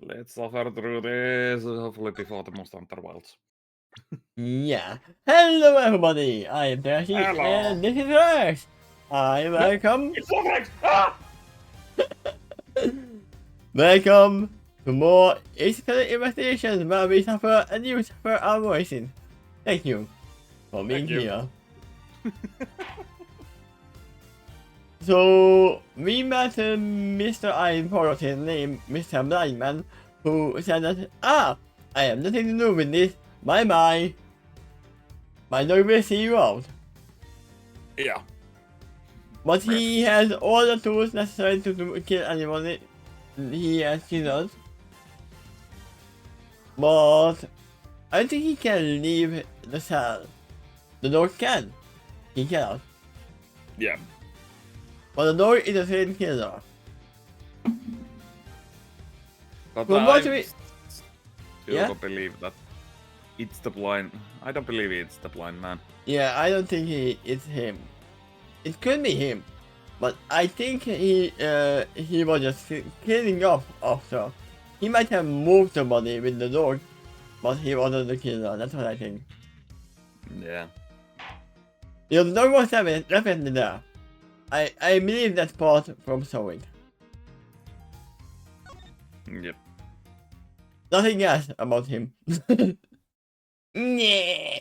Let's suffer through this, hopefully before the Monster Hunter Wilds. Yeah. Hello everybody, I am Dashi Hello. and this is Rex. Hi, welcome. It's so Rex! Ah! Welcome to more Ace-Attorney Investigations where we suffer and you suffer our voicing. Thank you for being Thank you. here. So, we met Mr. I forgot his name, Mr. Blindman, who said that, I have nothing to do with this, bye bye. My dog will see you out. Yeah. But he has all the tools necessary to kill anyone he has killed. But I think he can leave the cell. The dog can. He cannot. Yeah. But the dog is the same killer. But From what we... still Yeah? don't believe that it's the blind. I don't believe it's the blind man. Yeah, I don't think it's him. It could be him. But I think he was just killing off after. He might have moved the body with the dog, but he wasn't the killer, that's what I think. Yeah. Yeah, the dog was definitely there. I believe that part from Sonic. Yep. Nothing else about him. Yeah.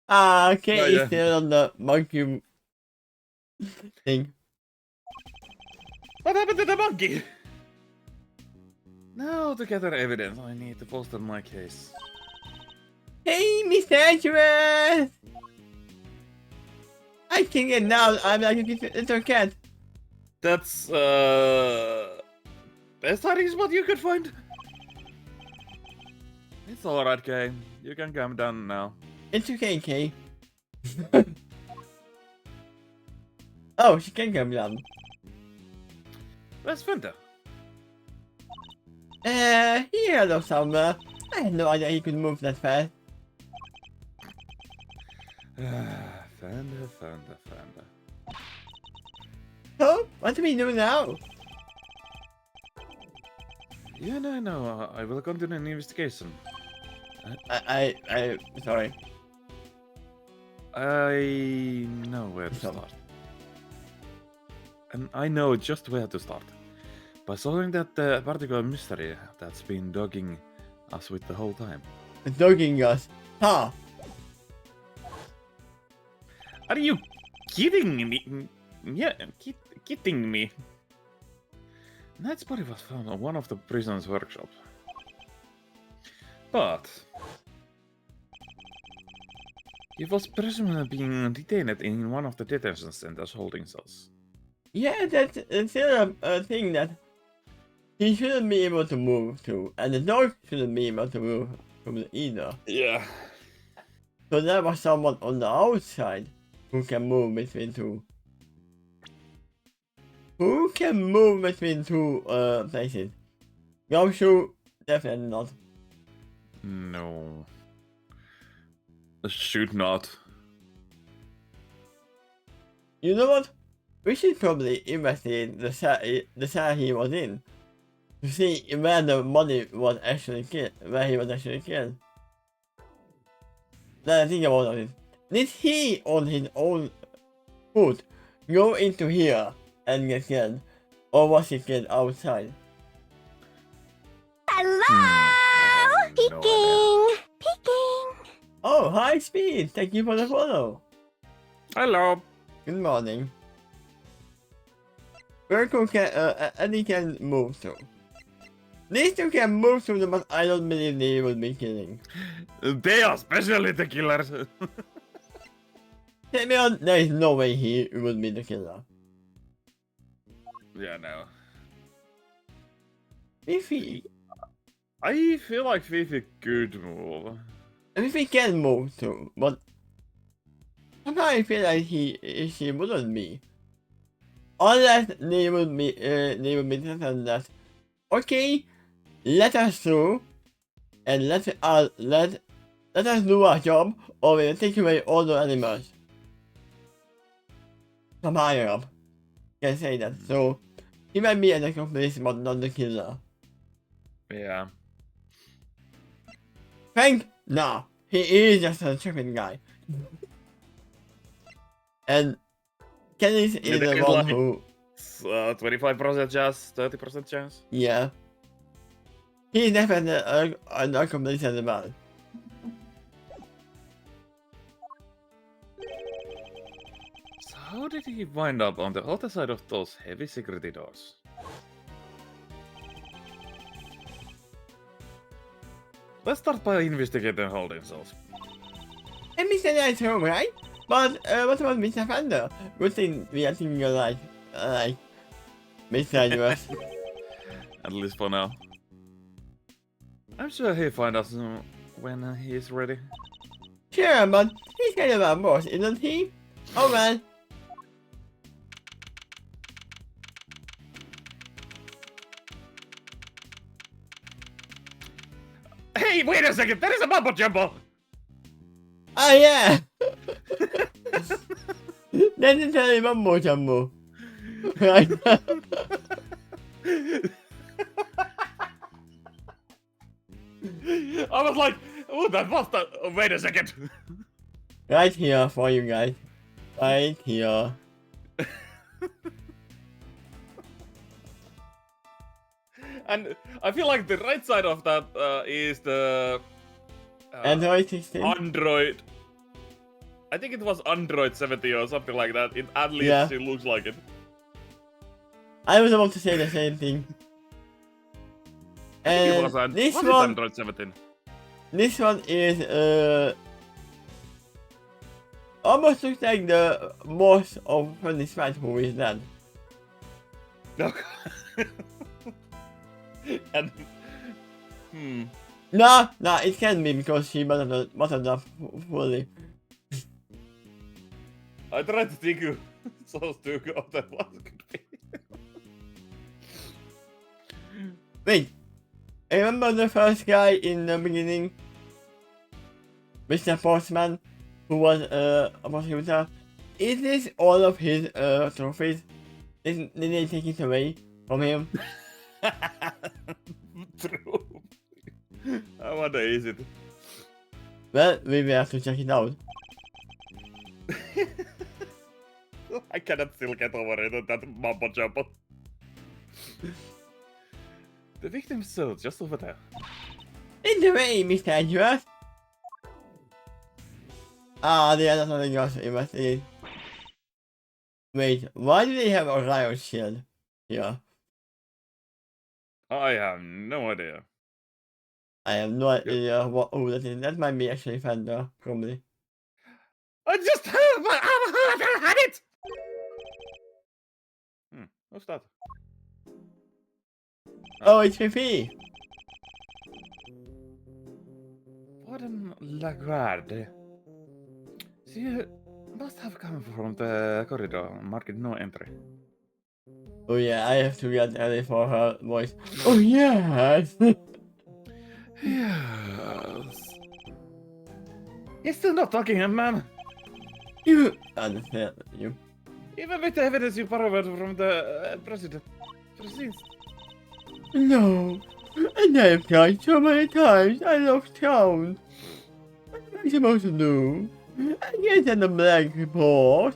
Okay, Yeah, he's yeah. still on the monkey thing. What happened to the monkey? Now to gather evidence, I need to post on my case. Hey, Mr. Adventurous! I can get down. I'm like a little cat. That's best hiding spot you could find. It's alright, Kay. You can come down now. It's okay, Kay. Oh, she can come down. Where's Fender? Here or somewhere. I had no idea he could move that fast. Fender. So, what do we do now? Yeah, no, I will continue an investigation. Sorry. I know where to start. And I know just where to start. By solving that particular mystery that's been dogging us with the whole time. Dogging us. Huh. Are you kidding me? Yeah, kidding me. Knight's body was found on one of the prison's workshops. But he was presumably being detained in one of the detention center's holding cells. Yeah, that's still a thing that he shouldn't be able to move to, and the dog shouldn't be able to move from either. Yeah. So there was someone on the outside who can move between two. Who can move between two places? Gumshoe, definitely not. No. Should not. You know what? We should probably investigate the cell he was in to see where the body was actually killed, where he was actually killed. Now I think about it. Did he on his own foot go into here and get killed, or was he killed outside? Hello! No Peeking! Peeking! Oh, hi Speed! Thank you for the follow. Hello. Good morning. Virgo can, Eddie can move to. These two can move to, but I don't believe they would be killing. They are specialty killers. Simeon, there is no way he would be the killer. Yeah, no. Fifi. I feel like Fifi could move. Fifi can move too, but somehow I feel like she wouldn't be. Unless they would be telling that, okay, let us through, and let us do our job, or we'll take away all the animals. Some higher up can say that, so he might be an accomplice but not the killer. Yeah. Frank? No. He is just a chicken guy. And Kenny's is It the is one like- who... 25% chance, 30% chance. Yeah. He's definitely an accomplishment about it. So how did he wind up on the other side of those heavy security doors? Let's start by investigating holding cells. And Mr. Nice home, right? But what about Mr. Thunder? Good thing we are thinking alike. Mr. US. At least for now. I'm sure he'll find us when he's ready. Sure, but he's kind of a boss, isn't he? Oh man. Hey, wait a second! That is a mumbo jumbo! Oh yeah! That is totally mumbo jumbo. Right. I was like, oh, that was the. Wait a second! Right here for you guys. Right here. And I feel like the right side of that is the. Android 16? Android. I think it was Android 70 or something like that. At least Yeah. it looks like it. I was about to say the same thing. It was And this was it one, Android 17. this one is almost looks like the boss of Funny Sprite who is dead. No. And. No, it can't be because she buttered up fully. I tried to think of so stupid of that what it could be. Wait, remember the first guy in the beginning? Mr. Postman, who was a prosecutor? Is this all of his trophies? Did they take it away from him? True. I wonder, is it? Well, we will have to check it out. I cannot still get over it, that mumbo jumbo. The victim's cell just over there. In the way, Mr. Andrews! Ah, the other something else to investigate. Wait, why do they have a riot shield here? I have no idea. I have no idea what that is. That might be actually Fender, probably. I just had it! What's that? Oh, it's Fifi! Warden Lagarde. She must have come from the corridor marked no entry. Oh yeah, I have to get ready for her voice. Oh yes! Yes. He's still not talking, ma'am. You understand, you. Even with the evidence you borrowed from the president. No, and I've tried so many times, I lost count. What am I supposed to do? I can't send a blank report.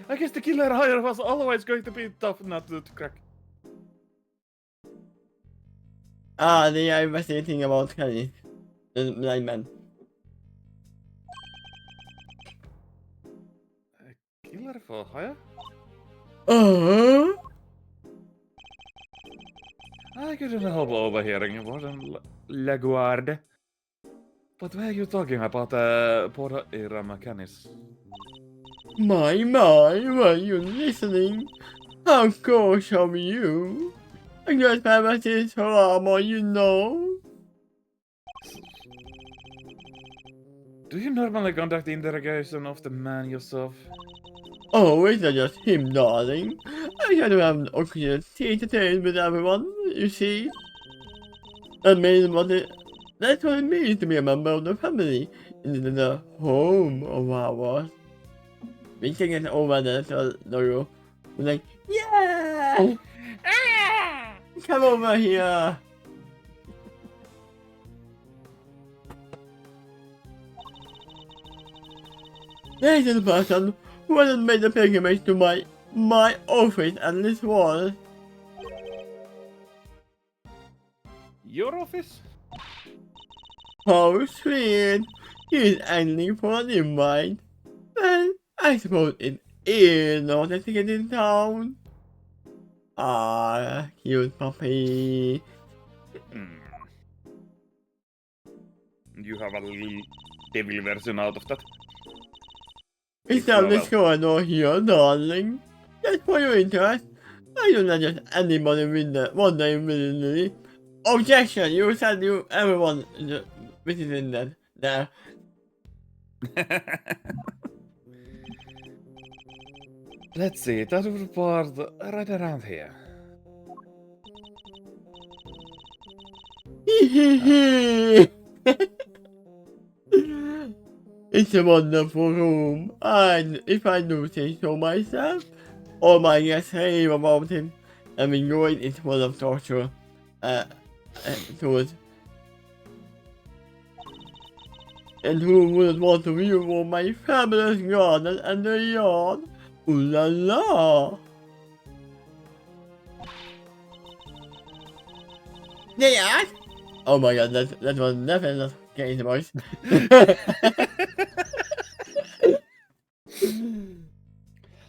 I guess the killer hire was always going to be tough not to crack. Ah, they are investigating about Kelly, the blind man. Killer for hire? I couldn't help overhearing Warden Laguarde. But why are you talking about poor Ira Macanis? My, were you listening? How gosh of you? I just have a this armor, you know. Do you normally conduct the interrogation of the man yourself? Oh, it's not just him, darling. I try to have an opportunity to entertain with everyone, you see. That's what it means to be a member of the family in the home of ours. We can get over that, Noro. We're like, yeah! I come over here. This is the person who hasn't made the pilgrimage to my office and this wall. Your office? How sweet. He's angry for an invite. Well, I suppose it is not a ticket in town. Ah, cute puppy. Hmm. You have a little devil version out of that. It's down well. this corridor here, darling. Just for your interest. I don't let just anybody win that one day willingly. Objection! You said you everyone visiting that there. Let's see, that would part right around here. It's a wonderful room, and if I do say so myself, all my guests rave about it, and enjoyed it full of torture. Towards. And who wouldn't want to view all my fabulous garden and the yard? Ooh la la! The yard? Oh my god, that was definitely not getting the voice.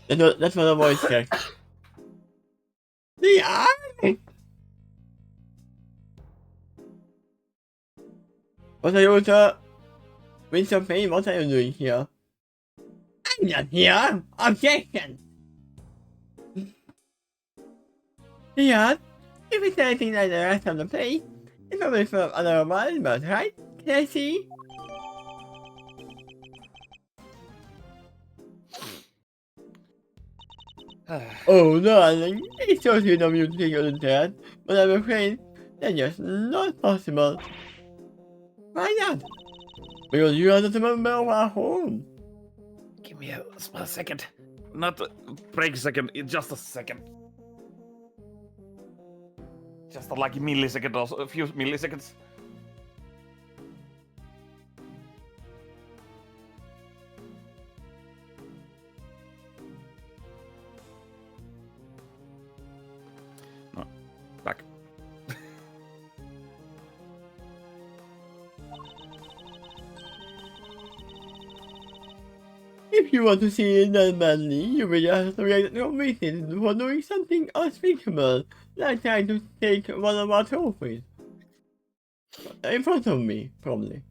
That's what a voice check. The yard? What are you with some pain? What are you doing here? I'm not here! Objection! Yeah, if it's anything like the rest of the place, it's probably full of other animals, right? Can I see? Oh, darling, it's so sweet of you to take your interest, but I'm afraid that's just not possible. Why not? Because you are not a member of our home. Give me a small second. Not a break second, just a second. Just a like millisecond or a few milliseconds. No, back. If you want to see it that badly, you will just react convicted for doing something unspeakable, like trying to take one of our trophies. In front of me, probably.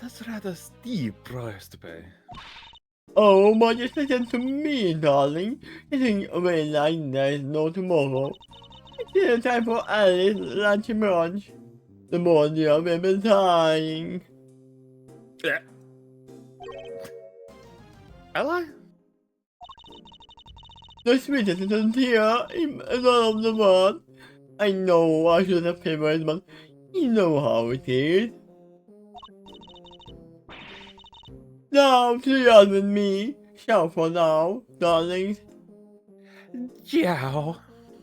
That's rather steep price to pay. Oh, but just listen to me, darling. Sitting away like there is no tomorrow. It's still time for Alice lunch and brunch. The more you have been dying. Ally? The sweetest little tear in all of the world. I know I should have paid for it, but you know how it is. Now to the yard with me. Shout for now, darlings. Yeah.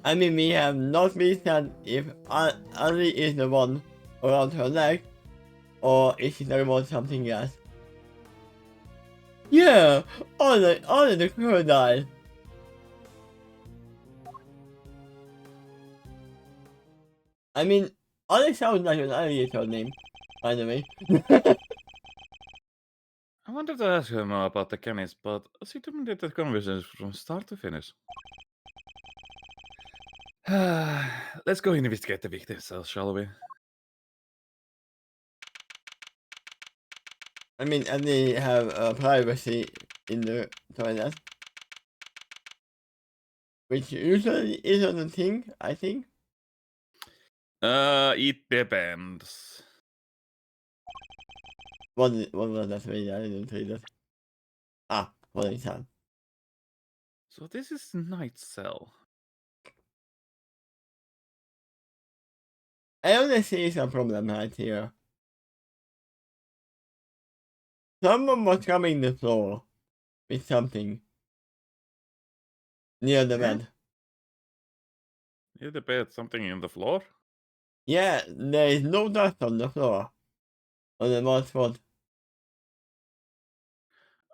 I mean, we have not been said if Ali is the one around her neck, or is she talking about something else? Yeah, only the crocodile. I mean, Ali sounds like an alligator name, by the way. I wanted to ask her more about the Kennys, but she dominated the conversation from start to finish. Let's go investigate the victim cells, shall we? I mean, and they have privacy in the toilet. Which usually isn't a thing, I think. It depends. What was that really? I didn't read it. Ah, what is that? So this is night cell. I only see some problem right here. Someone was coming the floor with something. near the Yeah. bed. Is the bed something in the floor? Yeah, there is no dust on the floor. On the most spot.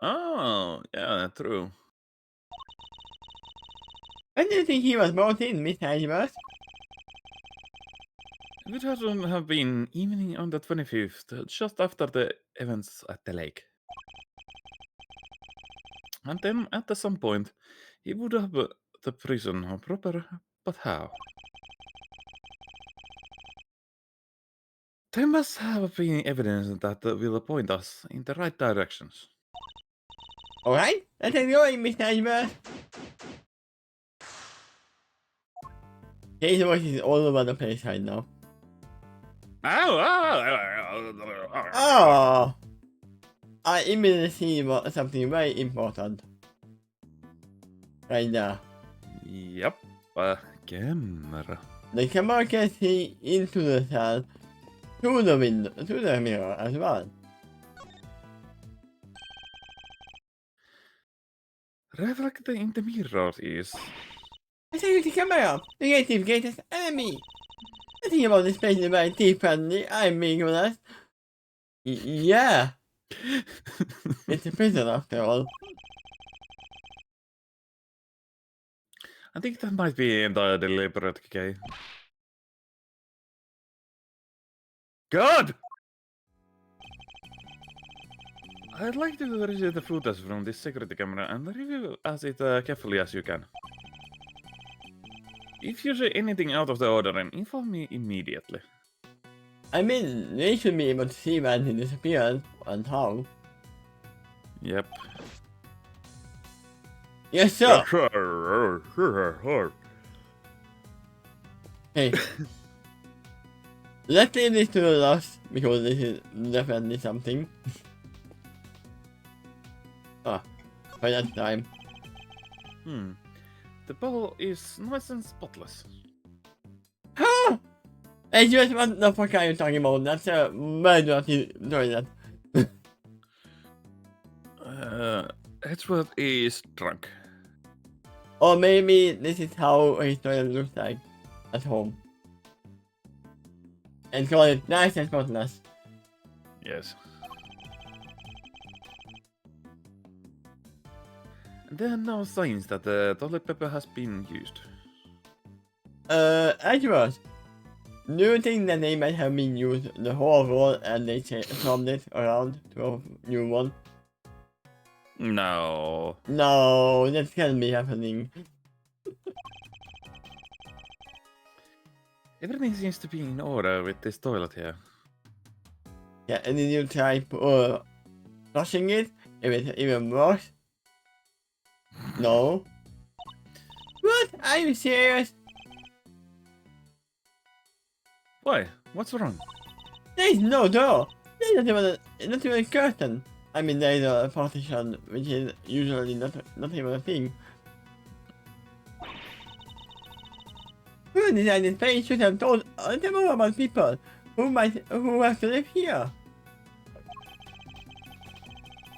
Oh, yeah, true. When do you think he was brought in, Miss Hagibert? It would have been evening on the 25th, just after the events at the lake. And then, at some point, he would have the prison proper, but how? There must have been evidence that will point us in the right directions. Alright, let's get going, Miss Hagibert. His voice is all over the place right now. Oh! I immediately see something very important. Right now. Yep, camera. The camera can see into the cell through the window, through the mirror as well. Reflecting in the mirror is... I tell you the camera! The native greatest enemy! I think about this place is very deep friendly, I'm being honest. Yeah, it's a prison after all. I think that might be in the deliberate game. God! I'd like to receive the footage from this security camera and review it carefully as you can. If you see anything out of the order, inform me immediately. I mean, they should be able to see when he disappeared and how. Yep. Yes, sir! Hey. Let's leave this to the last, because this is definitely something. By that time. The ball is nice and spotless. Huh? Hey, just what the fuck are you talking about? That's a murder toilet. Edgeworth is drunk. Or maybe this is how his toilet looks like at home. And call it nice and spotless. Yes. There are no signs that the toilet paper has been used. Edward, do you think that they might have been used the whole roll and they turned it around to a new one? No. No, that can't be happening. Everything seems to be in order with this toilet here. Yeah, and then you try flushing it, if it even works. No. What? Are you serious? Why? What's wrong? There's no door. There's not even a curtain. I mean, there's a partition, which is usually not even a thing. Who designed this place should have told a little more about people who have to live here.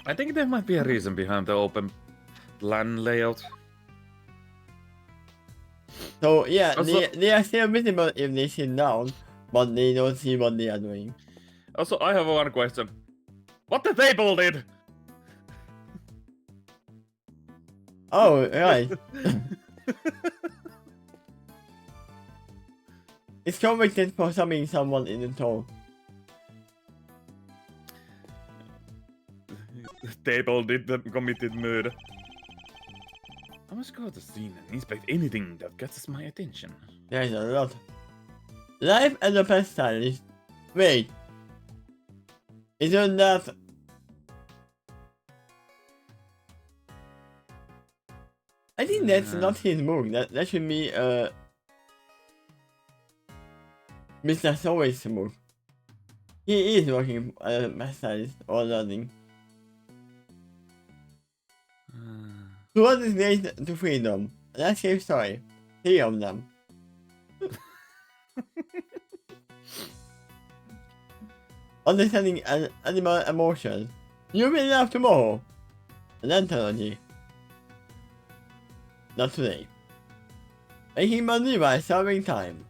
I think there might be a reason behind the open plan layout. So yeah, Also, they are still visible if they sit down, but they don't see what they are doing. Also, I have one question. What the table did? Oh, right. It's convicted for stabbing someone in the toe. The table did the committed murder. I must go to the scene and inspect anything that catches my attention. There's a lot. Life as a pet stylist. Wait. Isn't that... I think that's not his book. That should be Mr. Sowe's book. He is working as a pet stylist or learning. What is great to freedom? Let's hear story. 3 of them. Understanding animal emotions. You will laugh tomorrow. An anthology. not today. Making money by solving time.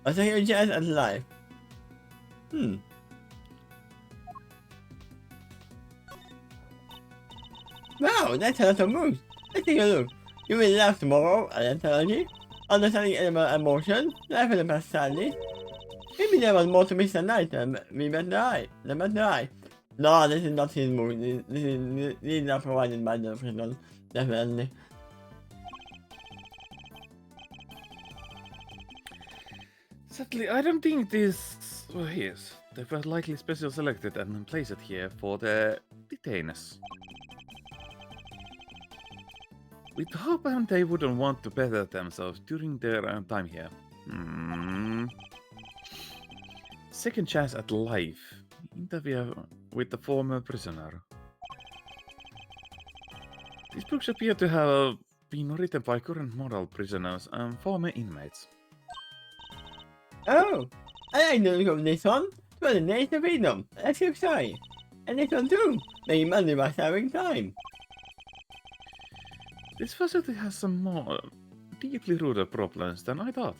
A second chance at life. Wow, that's a lot of moves. Let's take a look. You will laugh tomorrow, anthology. Understanding animal emotion. Life in the past sadly. Maybe there was more to miss tonight. We must die. They must die. No, this is not his move. This is not provided by the prison. Definitely. Sadly, I don't think this was his. They were likely special selected and placed here for the detainers. With hope and they wouldn't want to better themselves during their time here. Second chance at life. Interview with the former prisoner. These books appear to have been written by current model prisoners and former inmates. Oh, I like the look of this one. 12 days of freedom. Let's keep sorry. And this one too. Making money by saving time. This facility has some more deeply rooted problems than I thought.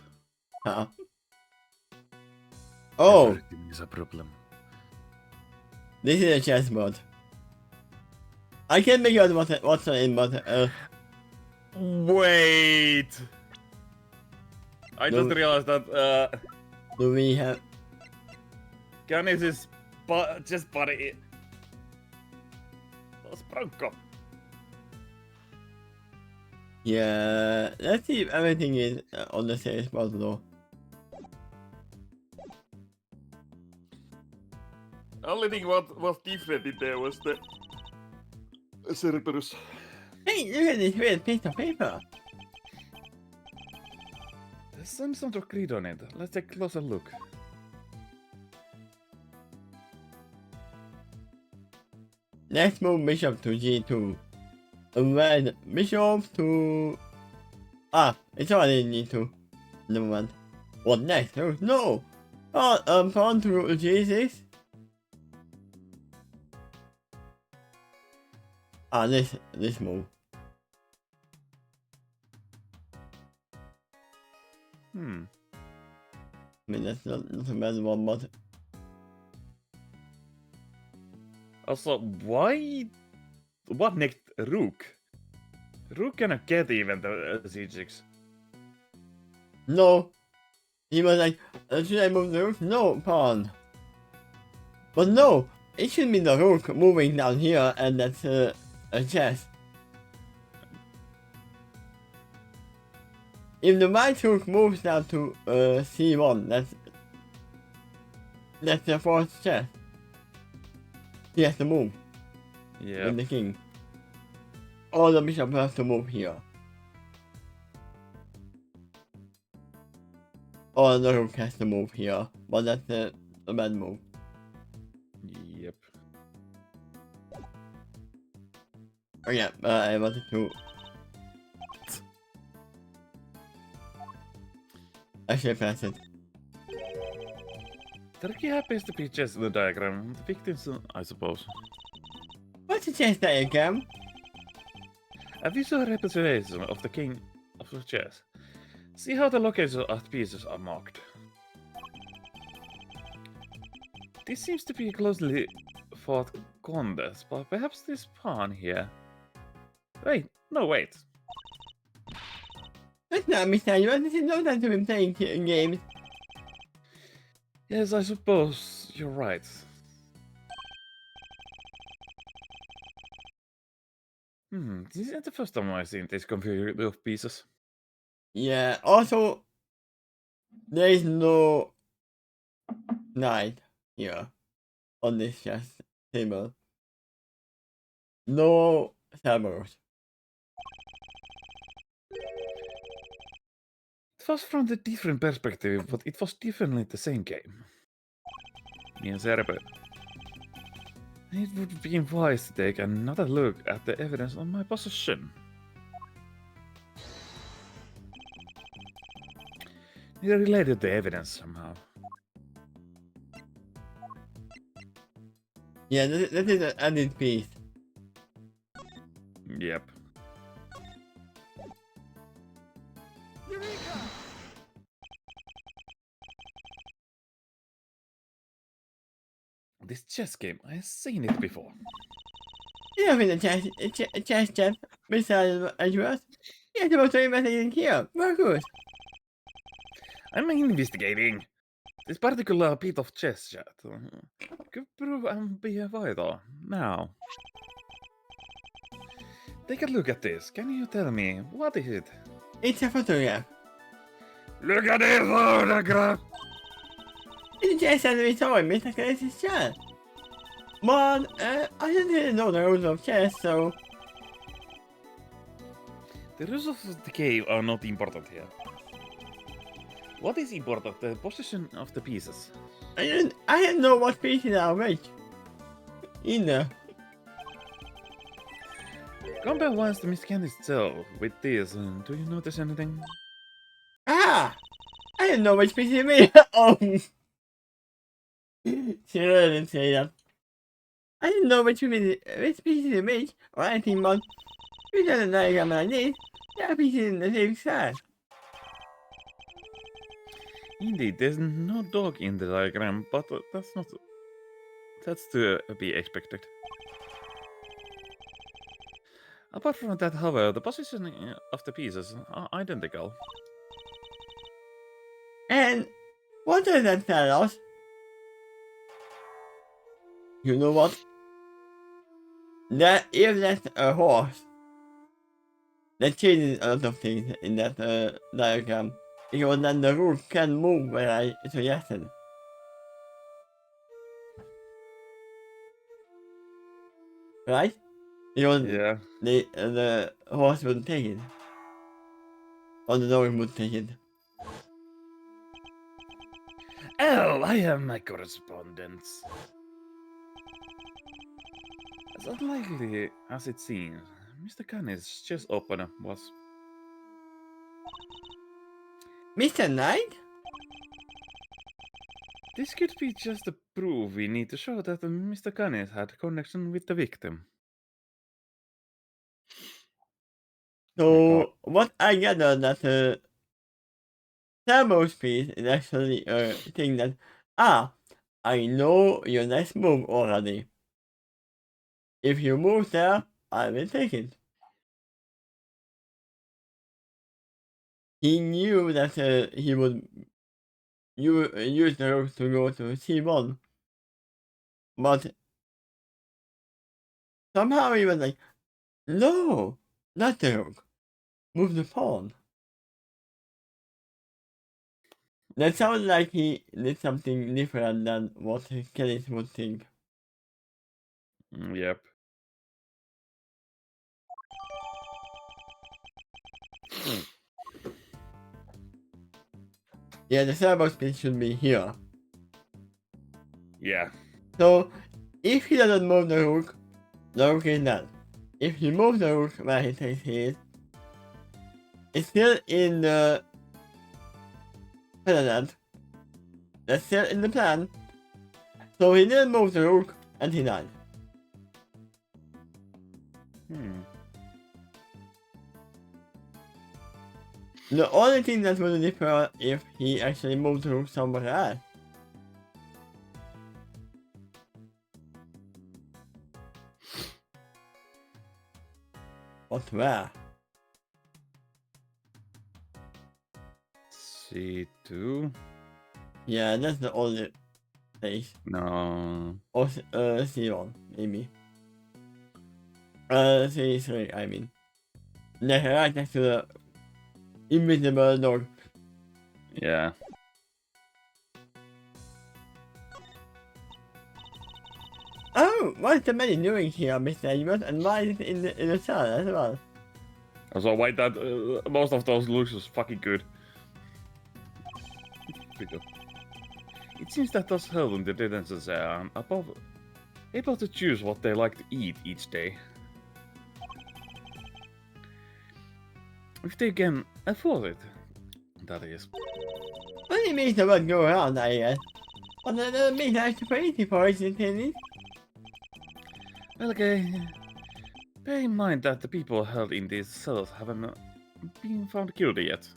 Huh? Oh, Everything is a problem. this is a chessboard. I can't make out what's in, but Wait! I No. just realized that do we have? Canis is just body. Sprunko. Yeah, let's see if everything is on the same spot though. Only thing what was different in there was the Cerberus. Hey, look at this weird piece of paper. There's some sort of grid on it. Let's take a closer look. Let's move bishop to g2. And then bishop to... Ah, it's already g2. Never mind. What next? Oh, no! Oh, pawn to g6. Ah, this move. I mean, that's not a bad one, but... Also, why? What next? Rook? Rook cannot get even the c6. No! He was like, should I move the rook? No, pawn. But no! It should be the rook moving down here, and that's a chess. If the white rook moves down to c1, that's the fourth chess. He has to move Yeah. with the king. Or the bishop has to move here. Or the rook has to move here, but that's a bad move. Yep. Oh yeah, I wanted to... Actually press it. Turkey happens to be just the diagram. The victims, I suppose. What's a chess diagram? A visual representation of the king of the chess. See how the locations of pieces are marked. This seems to be a closely fought contest, but perhaps this pawn here. Wait, no, wait. That's not Mr. Ivan, this is no time to be playing games. Yes, I suppose you're right. This isn't the first time I've seen this configuration of pieces. Yeah, also, there is no knight here on this chess table. No Cerberus. It was from a different perspective, but it was definitely the same game. Me and Cerber. It would be wise to take another look at the evidence on my possession. They're related to evidence somehow. Yeah, that is an added piece. Yep. This chess game, I have seen it before. You have been a chess chef, Mr. Edgeworth. You're supposed to investigate here. Very good. I'm investigating. This particular bit of chess chat could prove and be vital. Now, take a look at this. Can you tell me what is it? It's a photograph. Look at this photograph! It's just as we saw in Mr. Clace's chat. But, I didn't really know the rules of chess, so... The rules of the game are not important here. What is important? The position of the pieces. I didn't know what pieces are which. Either. Compare once the mechanics itself with this. Do you notice anything? Ah! I didn't know which pieces it made. Oh! She really didn't say that. I didn't know which pieces it made, or anything, but... With a diagram like this, there are pieces in the same size. Indeed, there's no dog in the diagram, but that's to be expected. Apart from that, however, the position of the pieces are identical. And what does that tell us? You know what? That if that's a horse, that changes a lot of things in that diagram. Because then the root can move where I suggested. Right? Because Yeah. the horse would take it. Or the dog would take it. Oh, I have my correspondence. As unlikely as it seems, Mr. Canny's chess opener was... Mr. Knight? This could be just a proof we need to show that Mr. Canny had connection with the victim. So, what I gather that Turbo Speed is actually a thing that, I know your next move already. If you move there, I will take it. He knew that he would use the rook to go to c1. But somehow he was like, no, not the rook. Move the pawn. That sounds like he did something different than what Kelly would think. Yep. Yeah, the servo speed should be here. Yeah. So, if he doesn't move the rook is dead. If he moves the rook where he thinks he is, it's still in the president. That's still in the plan. So he didn't move the rook and he died. The only thing that would differ if he actually moved the rook somewhere else. But where? C2? Yeah, that's the only place. No. Or C1, maybe. C3, I mean. Right next to the invisible dog. Yeah. Oh, what is the menu doing here, Mr. Edgeworth? And why is it in the cell as well? Also, why that most of those looks was fucking good. It seems that those held in the detentions are able to choose what they like to eat each day. If they can afford it, that is. What do you mean the word go around, I guess? But that doesn't mean that's pretty for it, isn't it? Well, okay. Bear in mind that the people held in these cells haven't been found guilty yet.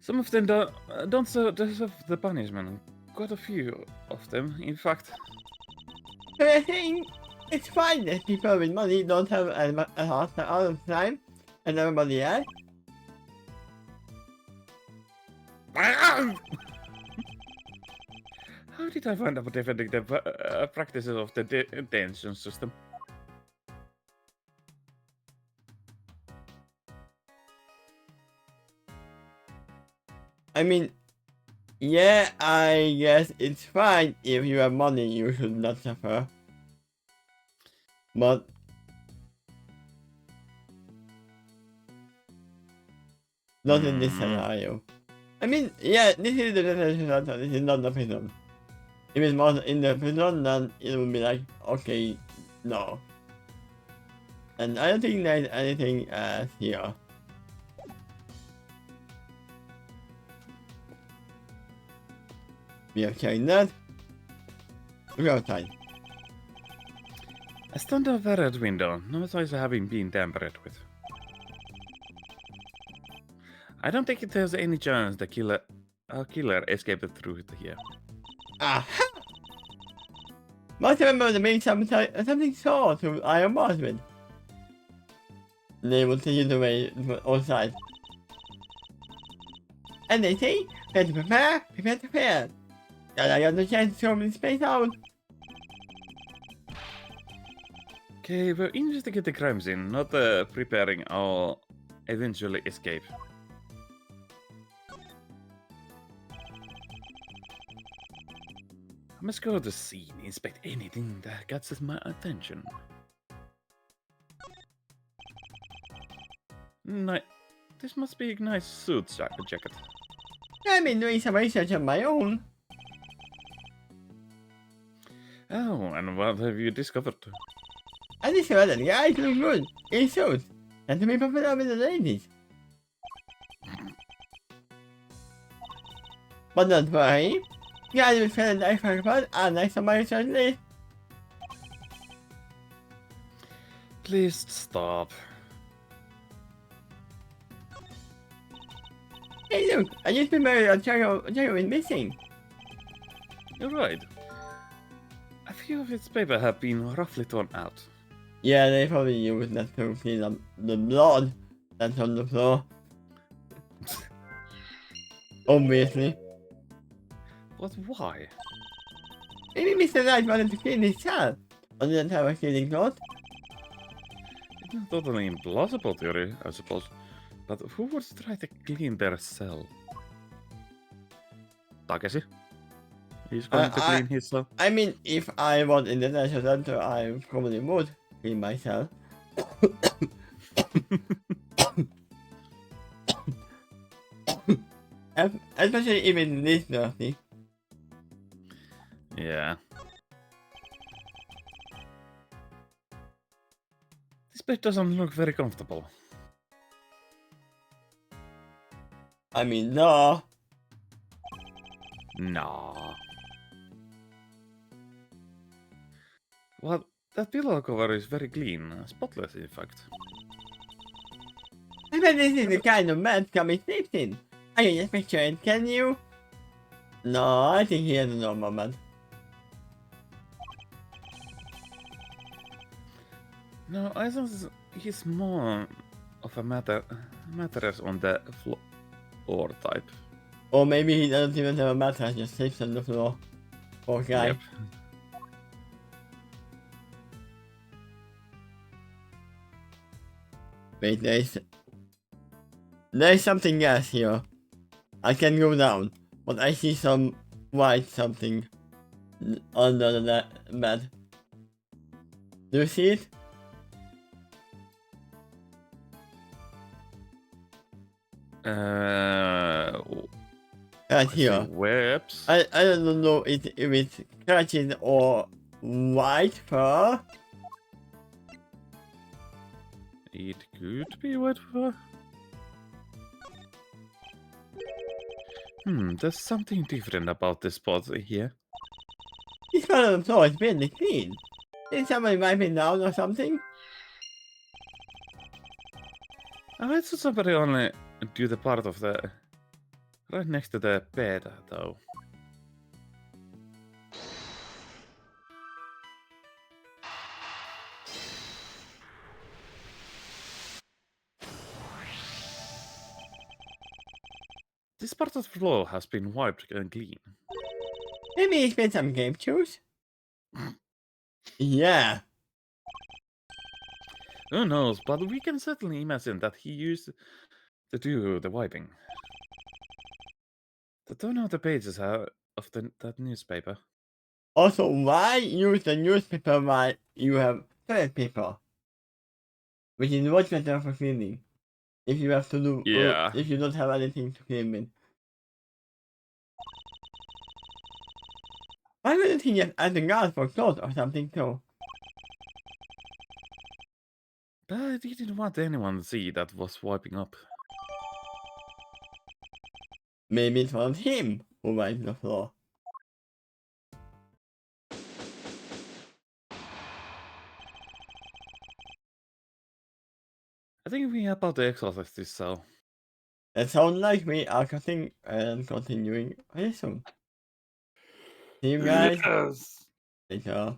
Some of them don't deserve the punishment. Quite a few of them, in fact. But I think it's fine that people with money don't have a hard time and everybody else. How did I find out defending the practices of the detention system? I mean, yeah, I guess it's fine if you have money, you should not suffer. But not in this scenario. I mean, yeah, this is the detention center, this is not the prison. If it's more in the prison, then it would be like, okay, no. And I don't think there's anything here. We are carrying that. We're outside. I stand over that window, no signs of having been tampered with. I don't think there's any chance the killer escaped through here. Aha! Must remember to make something sort to Iron Bosman. They will take you the way outside. And they say, prepare to fail. And I got the chance to show me space out. Okay, we're investigating the crime scene, not preparing our eventually escape. I must go to the scene, inspect anything that catches my attention. This must be a nice suit jacket. I've been doing some research on my own. Oh, and what have you discovered? I discovered that guys look good in suits and to be popular with the ladies. But don't worry, guys will feel nice for fun and nice on my research list. Please stop. Hey look, I just remembered a Jago is missing. You're right. A few of its paper have been roughly torn out. Yeah, they probably used that to clean up the blood that's on the floor. Obviously. But why? Maybe Mr. Knight wanted to clean his cell. Or didn't have a cleaning cloth. It's a totally implausible theory, I suppose. But who would try to clean their cell? Takeshi? He's going to clean his cell? I mean, if I was in the National Center, I probably would clean my cell. Especially even this dirty. Yeah. This bed doesn't look very comfortable. I mean, no. Nah. Well, that pillow cover is very clean, spotless in fact. I bet this is the kind of bed Kami sleeps in. I can just picture it, can you? No, I think he has a normal bed. No, I think he's more of a mattress on the floor type. Or maybe he doesn't even have a mattress, just sleeps on the floor. Poor guy. Yep. Wait, there's something else here. I can go down, but I see some white something under the bed. Do you see it? Right here. Webs. I don't know if it's keratin or white fur. It could be white fur. There's something different about this spot here. This part of the floor is barely clean. Did somebody wipe it down or something? I thought somebody only do the part of the Right next to the bed, though. This part of the floor has been wiped and clean. Maybe it's been some game shoes? Yeah. Who knows, but we can certainly imagine that he used to do the wiping. To turn out the pages of that newspaper. Also, why use the newspaper while you have toilet paper? Which is much better for cleaning. If you have to do, Yeah. if you don't have anything to clean with. Why wouldn't he just add the guard for clothes or something too? But he didn't want anyone to see that was wiping up. Maybe it was him who wiped the floor. I think we are about to exorcise this cell. It sounds like we are continuing very soon. See you guys Yes. later.